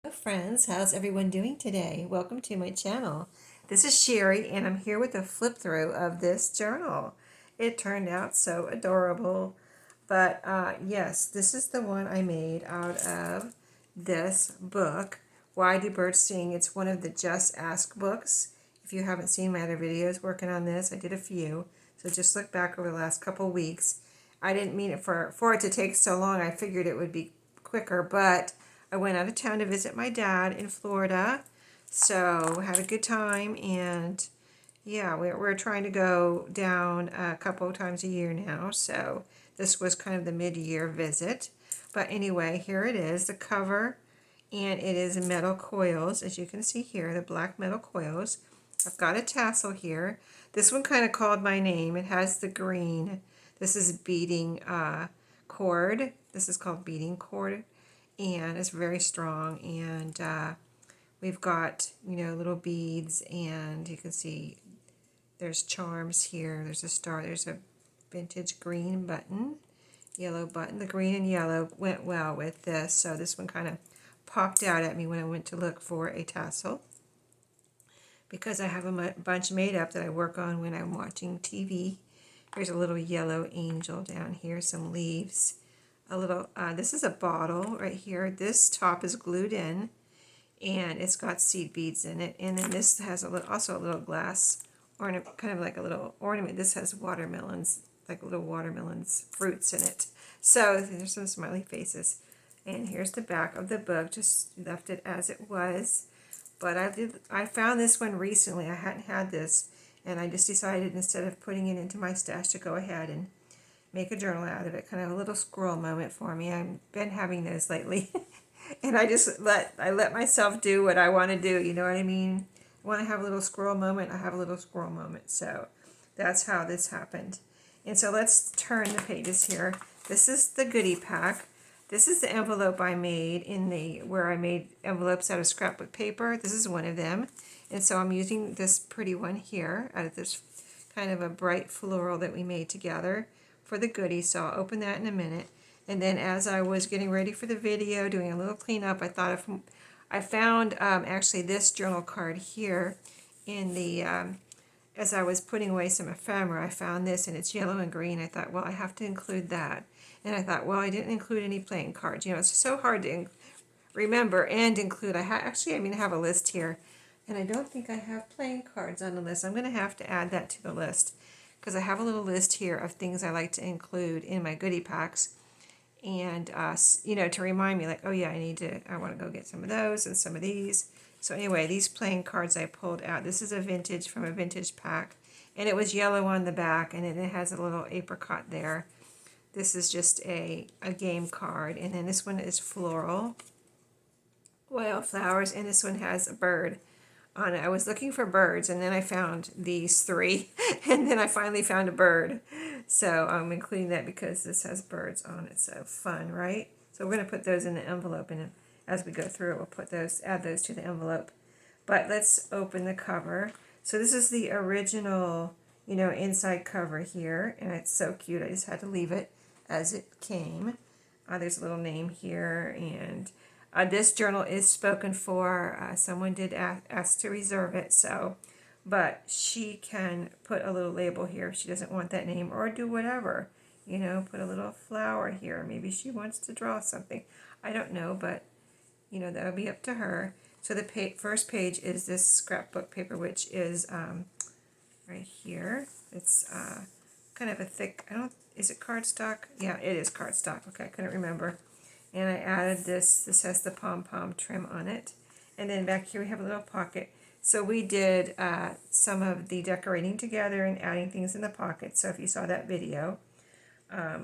Hello friends, how's everyone doing today? Welcome to my channel. This is Sherry and I'm here with a flip through of this journal. It turned out so adorable, but yes, this is the one I made out of this book, Why Do Birds Sing? It's one of the Just Ask books. If you haven't seen my other videos working on this, I did a few, so just look back over the last couple weeks. I didn't mean it for it to take so long. I figured it would be quicker, but I went out of town to visit my dad in Florida, so had a good time, and yeah, we're trying to go down a couple of times a year now, so this was kind of the mid-year visit. But anyway, here it is, the cover, and it is metal coils, as you can see here, the black metal coils. I've got a tassel here. This one kind of called my name. It has the green. This is beading cord. This is called beading cord, and it's very strong, and we've got little beads, and you can see there's charms here. There's a star, there's a vintage green button, yellow button. The green and yellow went well with this, so this one kind of popped out at me when I went to look for a tassel, because I have a bunch made up that I work on when I'm watching TV. Here's a little yellow angel down here, some leaves, a little, this is a bottle right here. This top is glued in, and it's got seed beads in it. And then this has also a little glass ornament, kind of like a little ornament. This has watermelons, like little watermelons, fruits in it. So there's some smiley faces. And here's the back of the book. Just left it as it was. But I found this one recently. I hadn't had this, and I just decided, instead of putting it into my stash, to go ahead and make a journal out of it. Kind of a little squirrel moment for me. I've been having those lately. And I let myself do what I want to do, you know what I mean? When I have a little squirrel moment, I have a little squirrel moment. So that's how this happened. And so let's turn the pages here. This is the goodie pack. This is the envelope I made where I made envelopes out of scrapbook paper. This is one of them. And so I'm using this pretty one here out of this kind of a bright floral that we made together for the goodie. So I'll open that in a minute. And then as I was getting ready for the video, doing a little cleanup, I found actually this journal card here in the, as I was putting away some ephemera, I found this, and it's yellow and green. I thought, well, I have to include that. And I thought, well, I didn't include any playing cards. You know, it's so hard to remember and include. I have a list here, and I don't think I have playing cards on the list. I'm going to have to add that to the list, because I have a little list here of things I like to include in my goodie packs. And to remind me, like, oh yeah, I want to go get some of those and some of these. So anyway, these playing cards I pulled out. This is from a vintage pack, and it was yellow on the back, and it has a little apricot there. This is just a game card, and then this one is floral, wildflowers, and this one has a bird on it. I was looking for birds, and then I found these three, and then I finally found a bird. So I'm including that because this has birds on it. So fun, right? So we're going to put those in the envelope, and as we go through it, we'll add those to the envelope. But let's open the cover. So this is the original, inside cover here, and it's so cute. I just had to leave it as it came. There's a little name here, and this journal is spoken for. Someone did ask to reserve it, but she can put a little label here if she doesn't want that name, or do whatever. Put a little flower here. Maybe she wants to draw something. I don't know, but that'll be up to her. So the first page is this scrapbook paper, which is right here. It's kind of a thick, is it cardstock? Yeah, it is cardstock. Okay, I couldn't remember. And I added this. This has the pom-pom trim on it. And then back here we have a little pocket. So we did some of the decorating together and adding things in the pocket. So if you saw that video,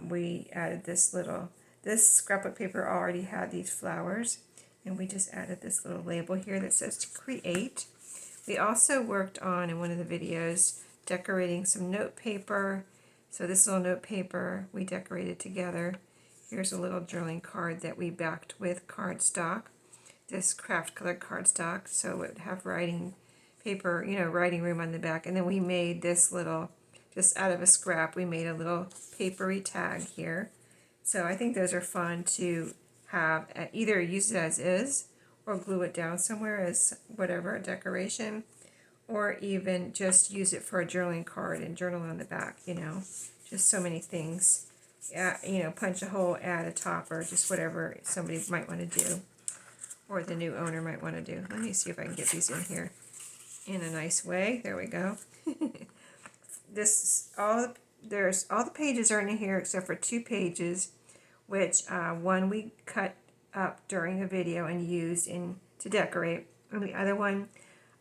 we added this scrapbook paper already had these flowers. And we just added this little label here that says to create. We also worked on, in one of the videos, decorating some note paper. So this little note paper we decorated together. Here's a little journaling card that we backed with cardstock, this craft colored cardstock, so it would have writing paper, writing room on the back. And then we made this little, just out of a scrap, we made a little papery tag here. So I think those are fun to have, either use it as is, or glue it down somewhere as whatever, a decoration, or even just use it for a journaling card and journal on the back, you know. Just so many things. You know, punch a hole, add a topper, just whatever somebody might want to do, or the new owner might want to do. Let me see if I can get these in here in a nice way. There we go. This all the pages are in here except for 2 pages, which one we cut up during a video and used to decorate, and the other one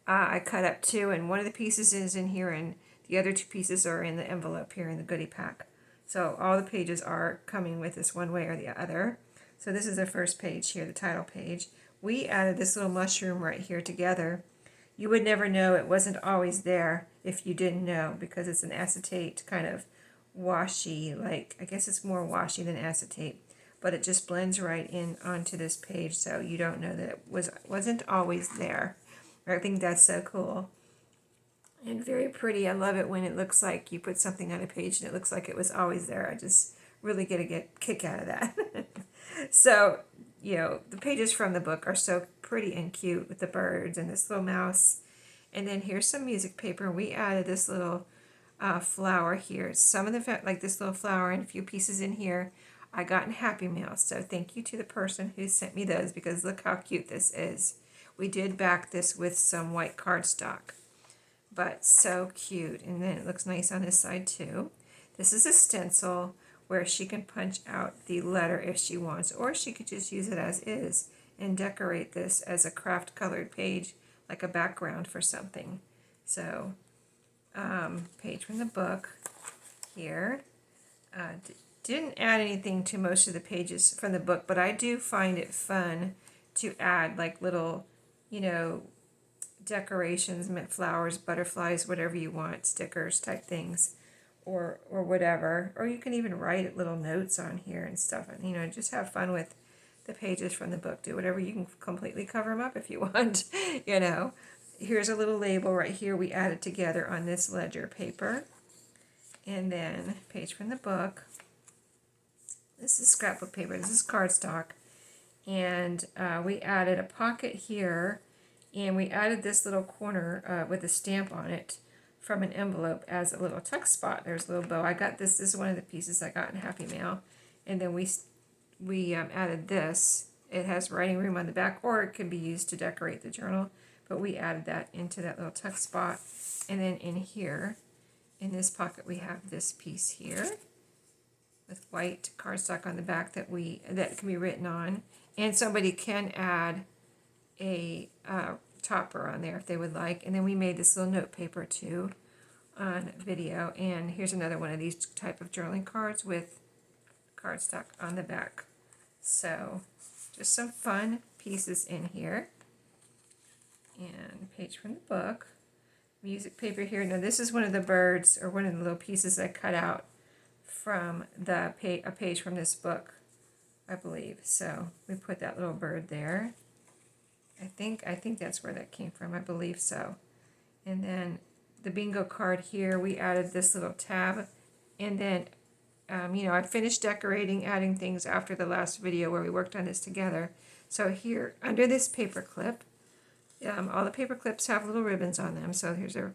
I cut up too, and one of the pieces is in here, and the other 2 pieces are in the envelope here in the goodie pack. So all the pages are coming with us one way or the other. So this is the first page here, the title page. We added this little mushroom right here together. You would never know it wasn't always there if you didn't know, because it's an acetate kind of washy, like, I guess it's more washy than acetate, but it just blends right in onto this page, so you don't know that it wasn't always there. I think that's so cool and very pretty. I love it when it looks like you put something on a page and it looks like it was always there. I just really get a kick out of that. So, you know, the pages from the book are so pretty and cute with the birds and this little mouse. And then here's some music paper. We added this little flower here. Some of the, like this little flower and a few pieces in here, I got in Happy Mail. So thank you to the person who sent me those, because look how cute this is. We did back this with some white cardstock, but so cute. And then it looks nice on this side too. This is a stencil where she can punch out the letter if she wants, or she could just use it as is and decorate this as a craft colored page, like a background for something. So, page from the book here. Didn't add anything to most of the pages from the book, but I do find it fun to add like little, you know, decorations, flowers, butterflies, whatever you want, stickers type things, or whatever. Or you can even write little notes on here and stuff, and, you know, just have fun with the pages from the book. Do whatever. You can completely cover them up if you want, you know. Here's a little label right here we added together on this ledger paper. And then page from the book. This is scrapbook paper. This is cardstock. And we added a pocket here, and we added this little corner with a stamp on it from an envelope as a little tuck spot. There's a little bow. I got this. This is one of the pieces I got in Happy Mail. And then we added this. It has writing room on the back, or it can be used to decorate the journal. But we added that into that little tuck spot. And then in here, in this pocket, we have this piece here with white cardstock on the back that can be written on. And somebody can add a topper on there if they would like. And then we made this little note paper too on video. And here's another one of these type of journaling cards with cardstock on the back. So just some fun pieces in here. And page from the book. Music paper here. Now this is one of the birds, or one of the little pieces I cut out from a page from this book, I believe. So we put that little bird there. I think that's where that came from. I believe so. And then the bingo card here, we added this little tab. And then, you know, I finished decorating, adding things after the last video where we worked on this together. So here, under this paper clip, all the paper clips have little ribbons on them. So here's a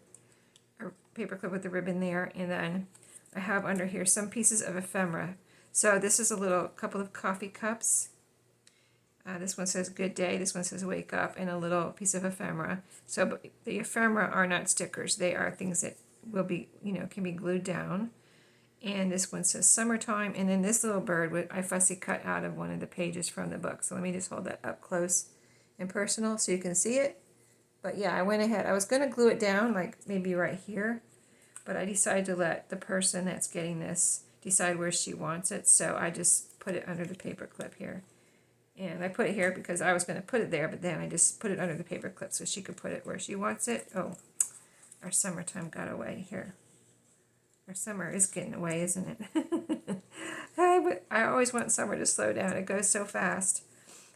paper clip with the ribbon there. And then I have under here some pieces of ephemera. So this is a couple of coffee cups. This one says good day, this one says wake up, and a little piece of ephemera. So the ephemera are not stickers. They are things that will be, you know, can be glued down. And this one says summertime. And then this little bird, I fussy cut out of one of the pages from the book. So let me just hold that up close and personal so you can see it. But yeah, I went ahead. I was going to glue it down, like maybe right here. But I decided to let the person that's getting this decide where she wants it. So I just put it under the paper clip here. And I put it here because I was going to put it there, but then I just put it under the paper clip so she could put it where she wants it. Oh, our summertime got away here. Our summer is getting away, isn't it? I always want summer to slow down. It goes so fast.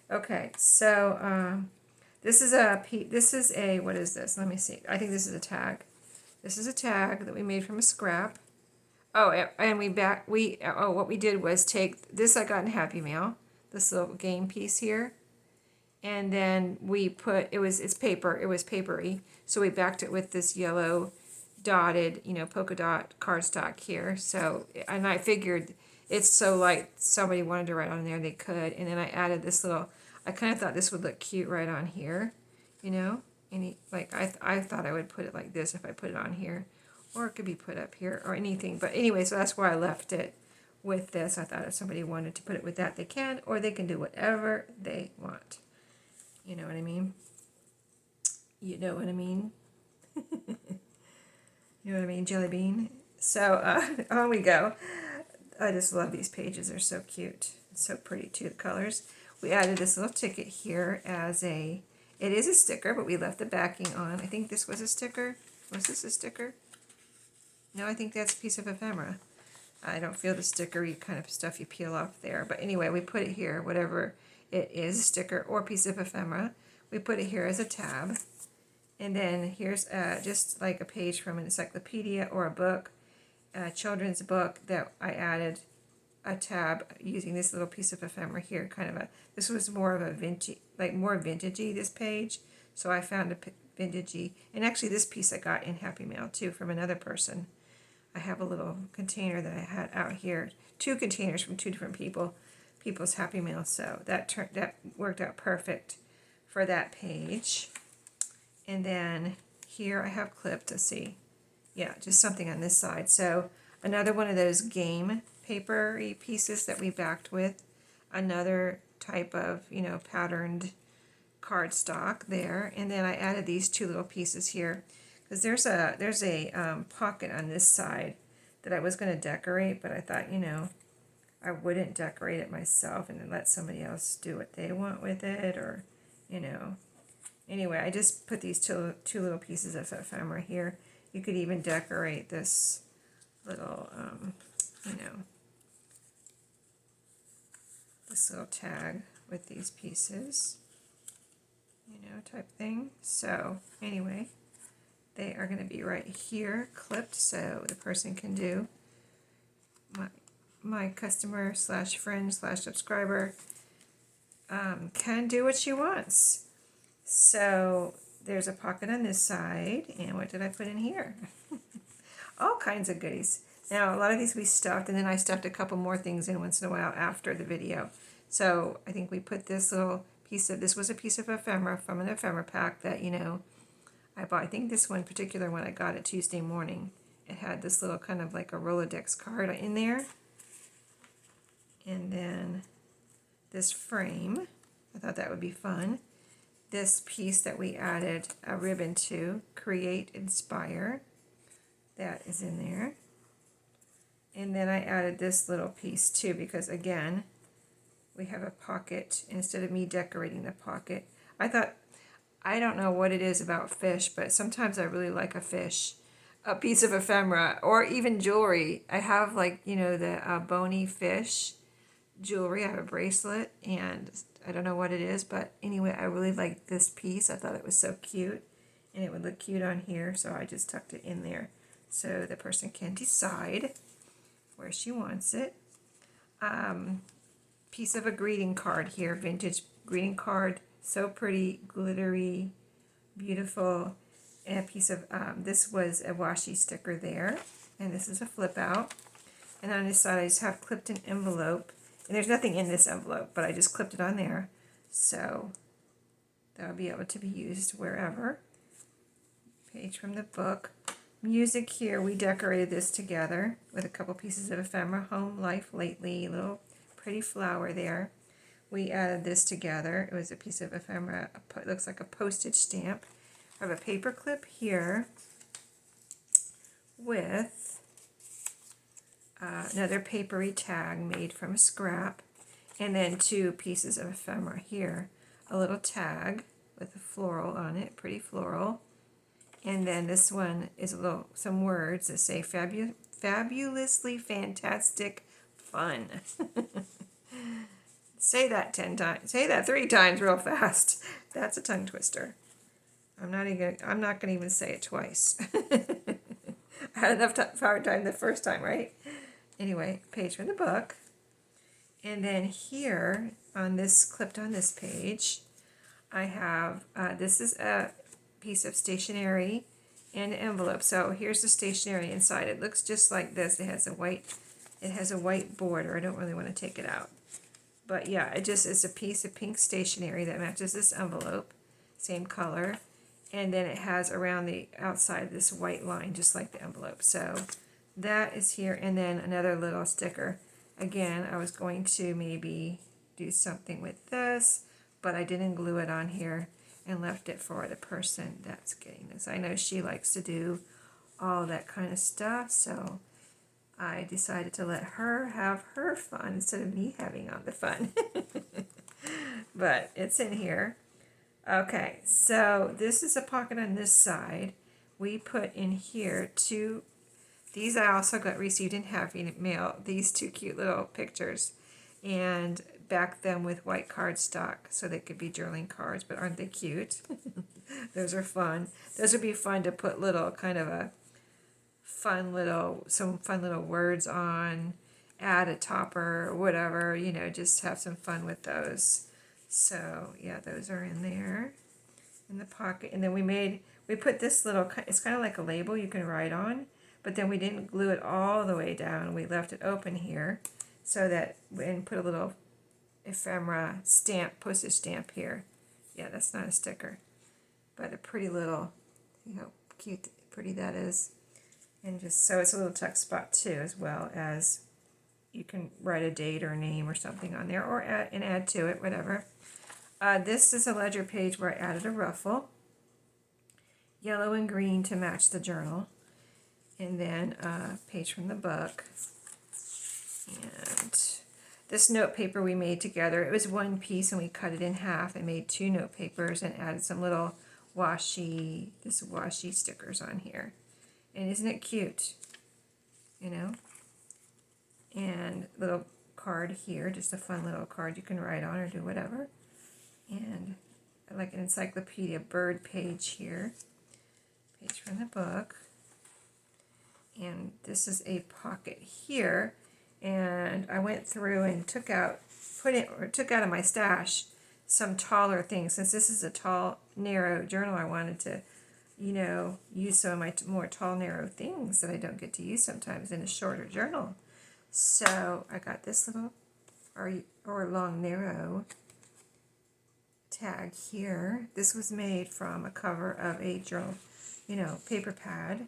Okay, so this is a, what is this? Let me see. I think this is a tag. This is a tag that we made from a scrap. Oh, and what we did was take this, I got in Happy Mail, this little game piece here, And then we put, it's paper, it was papery, so we backed it with this yellow dotted, polka dot cardstock here. So, and I figured it's so light, somebody wanted to write on there, they could. And then I added this little, I kind of thought this would look cute right on here, like I thought I would put it like this if I put it on here, or it could be put up here or anything. But anyway, so that's why I left it with this. I thought if somebody wanted to put it with that, they can, or they can do whatever they want. You know what I mean? You know what I mean? You know what I mean, Jelly Bean? So on we go. I just love these pages. They're so cute. So pretty too, the colors. We added this little ticket here as it is a sticker, but we left the backing on. I think this was a sticker. Was this a sticker? No, I think that's a piece of ephemera. I don't feel the stickery kind of stuff you peel off there. But anyway, we put it here, whatever it is, sticker or piece of ephemera. We put it here as a tab. And then here's just like a page from an encyclopedia or a book, a children's book, that I added a tab using this little piece of ephemera here. This was more of a vintage, like more vintagey, this page. So I found a vintagey, and actually this piece I got in Happy Mail too from another person. I have a little container that I had out here, 2 containers from 2 different people's Happy Mail. So that worked out perfect for that page. And then here I have clipped, let's see, yeah, just something on this side. So another one of those game papery pieces that we backed with, another type of, patterned cardstock there. And then I added these 2 little pieces here, because there's a pocket on this side that I was going to decorate, but I thought, I wouldn't decorate it myself and then let somebody else do what they want with it, or, Anyway, I just put these two little pieces of ephemera here. You could even decorate this little, this little tag with these pieces, type thing. So anyway, they are going to be right here clipped, so the person can do, my customer / friend / subscriber can do what she wants. So there's a pocket on this side, and what did I put in here? All kinds of goodies. Now, a lot of these we stuffed, and then I stuffed a couple more things in once in a while after the video. So I think we put this little piece of, this was a piece of ephemera from an ephemera pack that, I bought. I think this one particular one I got it Tuesday morning. It had this little kind of like a Rolodex card in there. And then this frame, I thought that would be fun. This piece that we added a ribbon to, Create Inspire, that is in there. And then I added this little piece too, because again, we have a pocket. Instead of me decorating the pocket, I thought, I don't know what it is about fish, but sometimes I really like a fish, a piece of ephemera, or even jewelry. I have like, the bony fish jewelry. I have a bracelet, and I don't know what it is, but anyway, I really like this piece. I thought it was so cute, and it would look cute on here, so I just tucked it in there so the person can decide where she wants it. Piece of a greeting card here, vintage greeting card, so pretty, glittery, beautiful. And a piece of, this was a washi sticker there, and this is a flip out. And on this side I just have clipped an envelope. And there's nothing in this envelope, but I just clipped it on there. So that'll be able to be used wherever. Page from the book. Music here, we decorated this together with a couple pieces of ephemera. Home Life Lately, little pretty flower there. We added this together. It was a piece of ephemera. It looks like a postage stamp. I have a paper clip here with another papery tag made from a scrap, and then 2 pieces of ephemera here. A little tag with a floral on it, pretty floral. And then this one is some words that say fabulously fantastic fun. Say that 10 times. Say that 3 times real fast. That's a tongue twister. I'm not going to even say it twice. I had enough hard time the first time, right? Anyway, page from the book. And then here on this, clipped on this page, I have, this is a piece of stationery and an envelope. So here's the stationery inside. It looks just like this. It has a white border. I don't really want to take it out. But yeah, it's a piece of pink stationery that matches this envelope, same color. And then it has around the outside this white line, just like the envelope. So that is here, and then another little sticker. Again, I was going to maybe do something with this, but I didn't glue it on here and left it for the person that's getting this. I know she likes to do all that kind of stuff, so I decided to let her have her fun instead of me having all the fun. But it's in here. Okay, so this is a pocket on this side. We put in here these I also got received in Happy Mail, these two cute little pictures, and backed them with white cardstock so they could be journaling cards, but aren't they cute? Those are fun. Those would be fun to put little kind of some fun little words on, add a topper, whatever, just have some fun with those. So yeah, those are in there in the pocket. And then we put this little, it's kind of like a label you can write on, but then we didn't glue it all the way down. We left it open here so that, and put a little ephemera stamp, postage stamp here. Yeah, that's not a sticker, but a pretty little, see how cute, pretty that is. And just so it's a little tuck spot too, as well as you can write a date or a name or something on there, or add to it, whatever. This is a ledger page where I added a ruffle, yellow and green to match the journal, and then a page from the book. And this note paper we made together, it was one piece and we cut it in half and made two note papers and added some little washi stickers on here. And isn't it cute? And little card here, just a fun little card you can write on or do whatever. And like an encyclopedia bird page here, page from the book. And this is a pocket here, and I went through and took out of my stash some taller things. Since this is a tall, narrow journal, I wanted to, use some of my more tall, narrow things that I don't get to use sometimes in a shorter journal. So I got this little or long, narrow tag here. This was made from a cover of a journal, paper pad.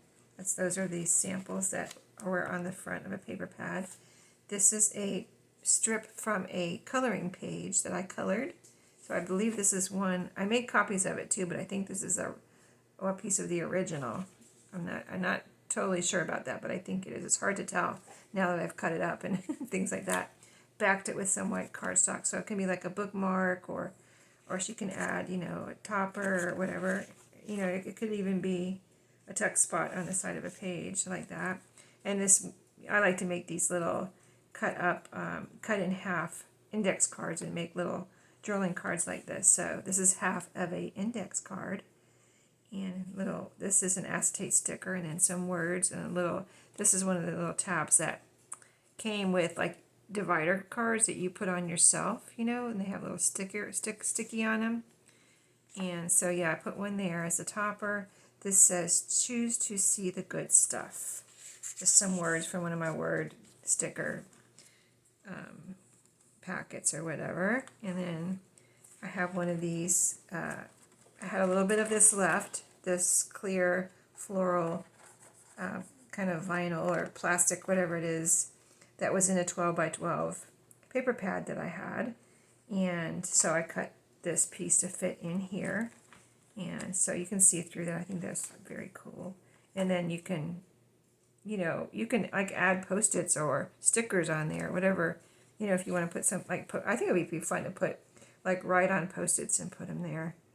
Those are the samples that were on the front of a paper pad. This is a strip from a coloring page that I colored. So I believe this is one. I made copies of it too, but I think this is a piece of the original. I'm not totally sure about that, but I think it is. It's hard to tell now that I've cut it up and things like that. Backed it with some white cardstock, so it can be like a bookmark, or she can add, a topper or whatever. It could even be a tuck spot on the side of a page like that. And this, I like to make these little cut in half index cards and make little journaling cards like this. So this is half of a index card, and this is an acetate sticker, and then some words, and this is one of the little tabs that came with like divider cards that you put on yourself, and they have a little sticky on them. And so yeah, I put one there as a topper. This says, choose to see the good stuff. Just some words from one of my word sticker packets or whatever. And then I have one of these. I had a little bit of this left, this clear floral kind of vinyl or plastic, whatever it is, that was in a 12 by 12 paper pad that I had. And so I cut this piece to fit in here. And so you can see through that. I think that's very cool. And then you can, like add Post-its or stickers on there, whatever, if you want to put some, I think it would be fun to put, like, write on Post-its and put them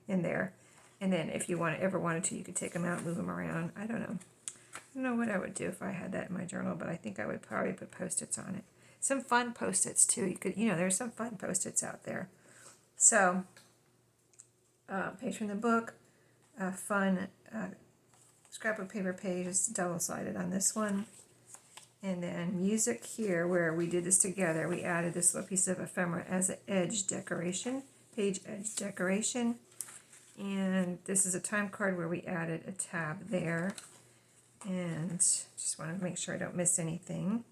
in there. And then if you ever wanted to, you could take them out, move them around. I don't know what I would do if I had that in my journal, but I think I would probably put Post-its on it. Some fun Post-its too. You could, there's some fun Post-its out there. So, page from the book, fun scrapbook paper page is double-sided on this one. And then music here, where we did this together, we added this little piece of ephemera as an edge decoration, page edge decoration. And this is a time card where we added a tab there. And just want to make sure I don't miss anything.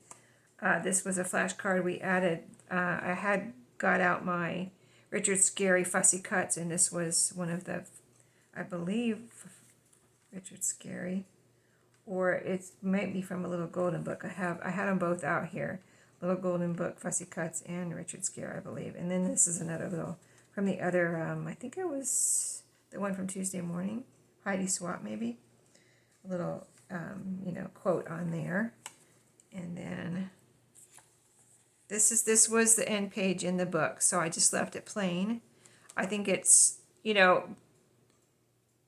This was a flashcard we added. I had got out my Richard Scarry Fussy Cuts, and this was one of the, I believe, Richard Scarry, or it might be from a Little Golden Book. I had them both out here, Little Golden Book, Fussy Cuts, and Richard Scarry, I believe. And then this is another little from the other. I think it was the one from Tuesday Morning, Heidi Swap maybe. A little quote on there, and then this was the end page in the book, so I just left it plain. I think it's,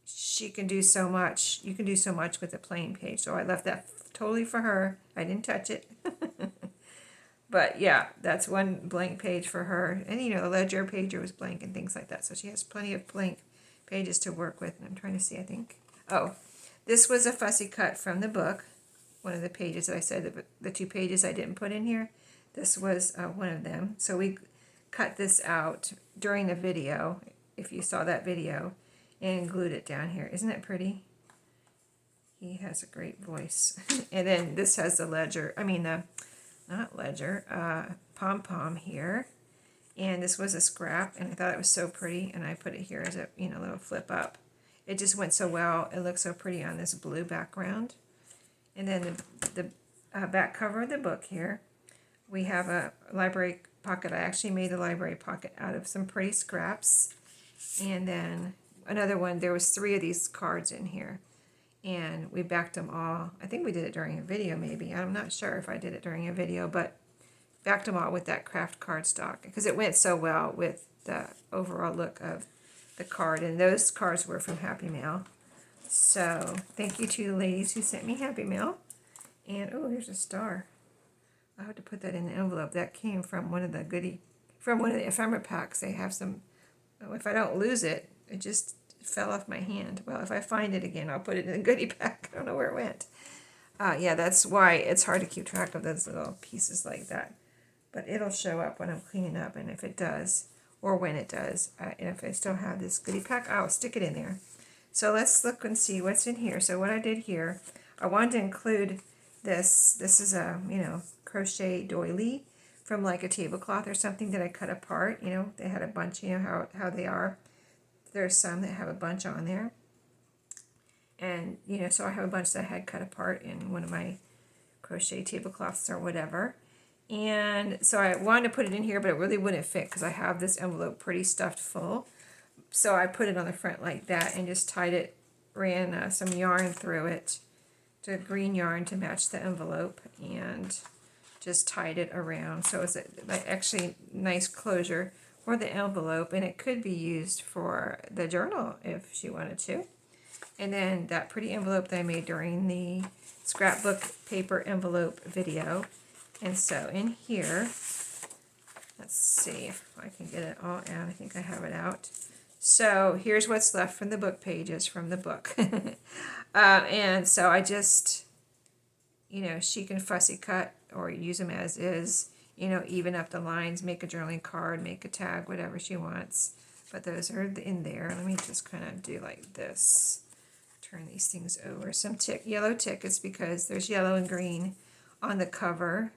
she can do so much. You can do so much with a plain page, so I left that totally for her. I didn't touch it. But yeah, that's one blank page for her. And the ledger pager was blank and things like that, so she has plenty of blank pages to work with. And I'm trying to see, I think, this was a fussy cut from the book. One of the pages that I said, the 2 pages I didn't put in here. This was one of them. So we cut this out during the video, if you saw that video, and glued it down here. Isn't it pretty? He has a great voice. And then this has the ledger, not ledger, pom-pom here. And this was a scrap, and I thought it was so pretty, and I put it here as a little flip up. It just went so well. It looks so pretty on this blue background. And then the back cover of the book here, we have a library pocket. I actually made a library pocket out of some pretty scraps. And then another one, there was 3 of these cards in here. And we backed them all. I think we did it during a video maybe. I'm not sure if I did it during a video, but backed them all with that craft cardstock because it went so well with the overall look of the card. And those cards were from Happy Mail. So thank you to the ladies who sent me Happy Mail. And oh, here's a star. I have to put that in the envelope. That came from one of the from one of the ephemera packs. They have some, if I don't lose it, it just fell off my hand. Well, if I find it again, I'll put it in the goodie pack. I don't know where it went. Yeah, that's why it's hard to keep track of those little pieces like that. But it'll show up when I'm cleaning up, and if it does, or when it does, and if I still have this goodie pack, I'll stick it in there. So let's look and see what's in here. So what I did here, I wanted to include this. This is a, crochet doily from like a tablecloth or something that I cut apart. They had a bunch, how they are. There's some that have a bunch on there. And, so I have a bunch that I had cut apart in one of my crochet tablecloths or whatever. And so I wanted to put it in here, but it really wouldn't fit because I have this envelope pretty stuffed full. So I put it on the front like that and just tied it, ran some yarn through it, to green yarn to match the envelope, and just tied it around. So it's actually nice closure for the envelope, and it could be used for the journal if she wanted to. And then that pretty envelope that I made during the scrapbook paper envelope video. And so in here, let's see if I can get it all out. I think I have it out. So here's what's left from the book pages from the book. And so I just, she can fussy cut or use them as is, even up the lines, make a journaling card, make a tag, whatever she wants. But those are in there. Let me just kind of do like this. Turn these things over. Some yellow tickets because there's yellow and green on the cover.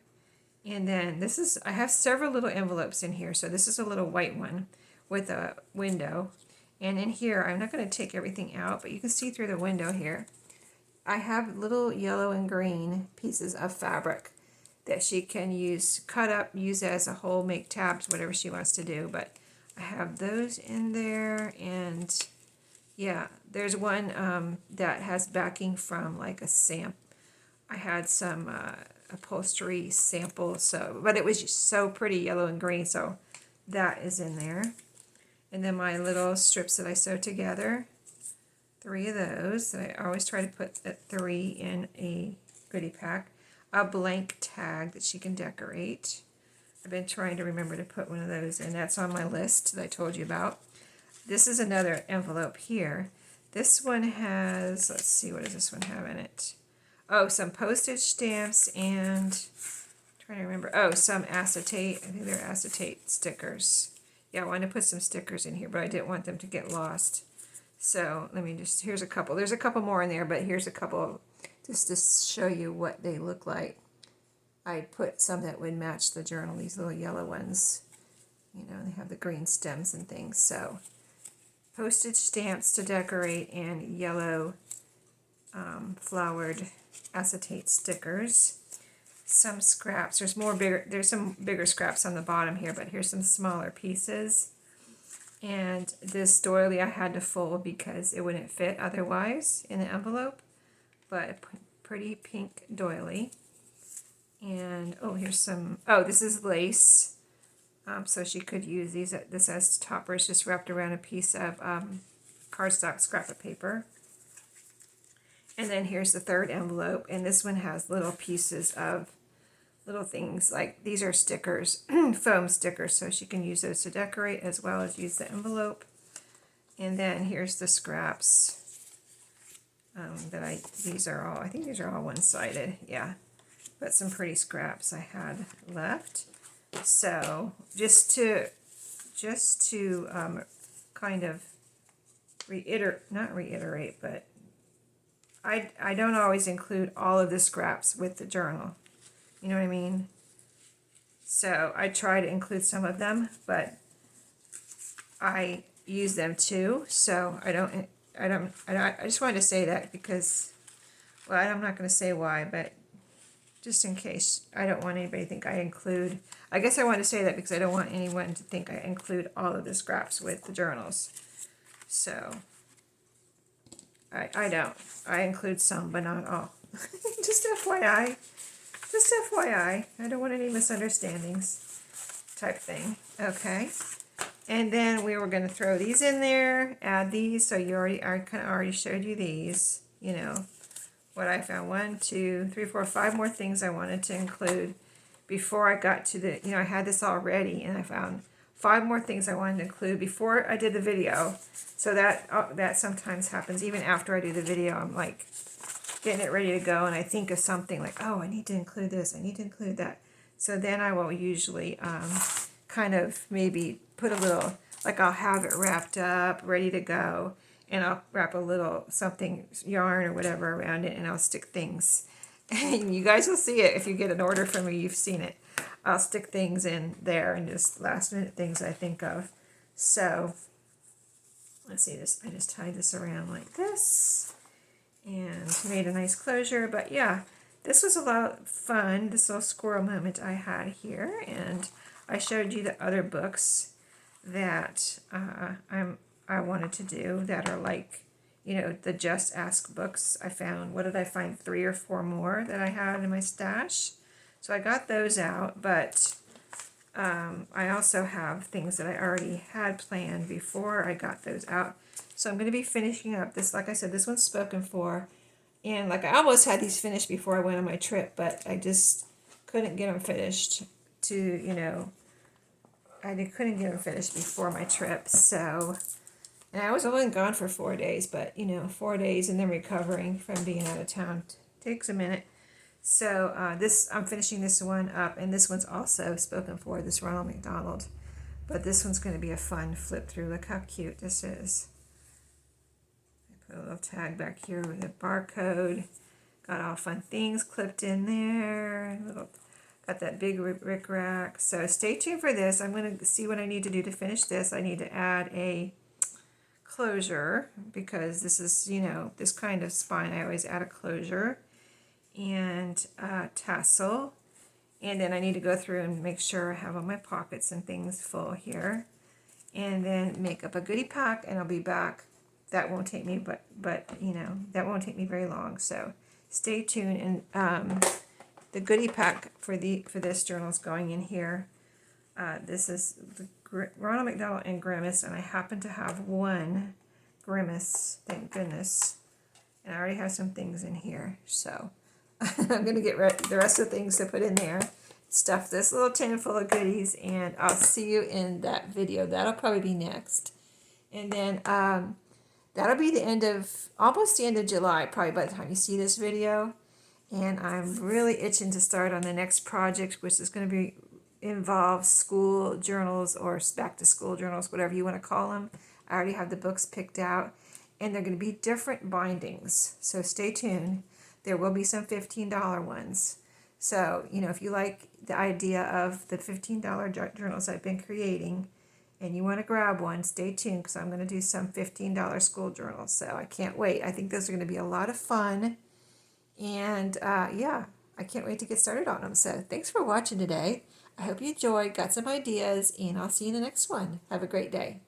And then I have several little envelopes in here. So this is a little white one with a window. And in here, I'm not going to take everything out, but you can see through the window here. I have little yellow and green pieces of fabric that she can use, cut up, use as a whole, make tabs, whatever she wants to do. But I have those in there, and yeah, there's one that has backing from like a I had some upholstery samples, but it was so pretty yellow and green, so that is in there. And then my little strips that I sew together, 3 of those that I always try to put at 3 in a goodie pack. A blank tag that she can decorate. I've been trying to remember to put one of those in. That's on my list that I told you about. This is another envelope here. This one has, let's see, what does this one have in it? Oh, some postage stamps and, I'm trying to remember, some acetate. I think they're acetate stickers. Yeah, I wanted to put some stickers in here, but I didn't want them to get lost. So let me just, here's a couple. There's a couple more in there, but here's a couple just to show you what they look like. I put some that would match the journal, these little yellow ones. You know, they have the green stems and things. So postage stamps to decorate and yellow flowered acetate stickers. Some scraps. There's some bigger scraps on the bottom here, but here's some smaller pieces. And this doily I had to fold because it wouldn't fit otherwise in the envelope. But a pretty pink doily. And oh, here's some, oh, this is lace. So she could use this as toppers, just wrapped around a piece of cardstock scrap of paper. And then here's the third envelope, and this one has little pieces of little things, like these are stickers, foam stickers, so she can use those to decorate as well as use the envelope. And then here's the scraps these are all, I think these are all one-sided, yeah. But some pretty scraps I had left. So just to kind of not reiterate, but I don't always include all of the scraps with the journal. You know what I mean? So I try to include some of them, but I use them too. So I just wanted to say that because, well, I'm not going to say why, but just in case, I don't want anybody to think I include, I guess I want to say that because I don't want anyone to think I include all of the scraps with the journals. So, I don't. I include some, but not all. Just FYI. Just FYI. I don't want any misunderstandings type thing. Okay. And then we were going to throw these in there, add these. So I kind of already showed you these, you know. What I found, 1, 2, 3, 4, 5 more things I wanted to include before I got to the, you know, I had this all ready, and I found 5 more things I wanted to include before I did the video. So that sometimes happens even after I do the video. I'm like getting it ready to go, and I think of something like, oh, I need to include this, I need to include that. So then I will usually kind of maybe put a little, like I'll have it wrapped up, ready to go. And I'll wrap a little something, yarn or whatever around it, and I'll stick things. And you guys will see it if you get an order from me, you've seen it. I'll stick things in there and just last minute things I think of. So, let's see this. I just tied this around like this and made a nice closure. But yeah, this was a lot of fun, this little squirrel moment I had here. And I showed you the other books that I wanted to do that are like, you know, the Just Ask books. I found, what did I find, 3 or 4 more that I had in my stash. So I got those out, but I also have things that I already had planned before I got those out. So I'm going to be finishing up this. Like I said, this one's spoken for. And like I almost had these finished before I went on my trip, but I just couldn't get them finished to, you know, couldn't get them finished before my trip. So... And I was only gone for 4 days, but, you know, 4 days and then recovering from being out of town takes a minute. So I'm finishing this one up, and this one's also spoken for, this Ronald McDonald. But this one's going to be a fun flip through. Look how cute this is. I put a little tag back here with a barcode. Got all fun things clipped in there. Got that big rickrack. So stay tuned for this. I'm going to see what I need to do to finish this. I need to add a closure, because this is, you know, this kind of spine, I always add a closure and a tassel, and then I need to go through and make sure I have all my pockets and things full here, and then make up a goodie pack, and I'll be back. That won't take me, but you know, that won't take me very long, so stay tuned. And the goodie pack for this journal is going in here. This is the Ronald McDonald and Grimace, and I happen to have one Grimace, thank goodness. And I already have some things in here, so I'm going to get the rest of the things to put in there. Stuff this little tin full of goodies, and I'll see you in that video. That'll probably be next. And then that'll be almost the end of July, probably by the time you see this video. And I'm really itching to start on the next project, which is going to involve school journals or back to school journals, whatever you want to call them. I already have the books picked out, and they're going to be different bindings. So stay tuned. There will be some $15 ones. So, if you like the idea of the $15 journals I've been creating and you want to grab one, stay tuned because I'm going to do some $15 school journals. So I can't wait. I think those are going to be a lot of fun. And yeah, I can't wait to get started on them. So thanks for watching today. I hope you enjoyed, got some ideas, and I'll see you in the next one. Have a great day.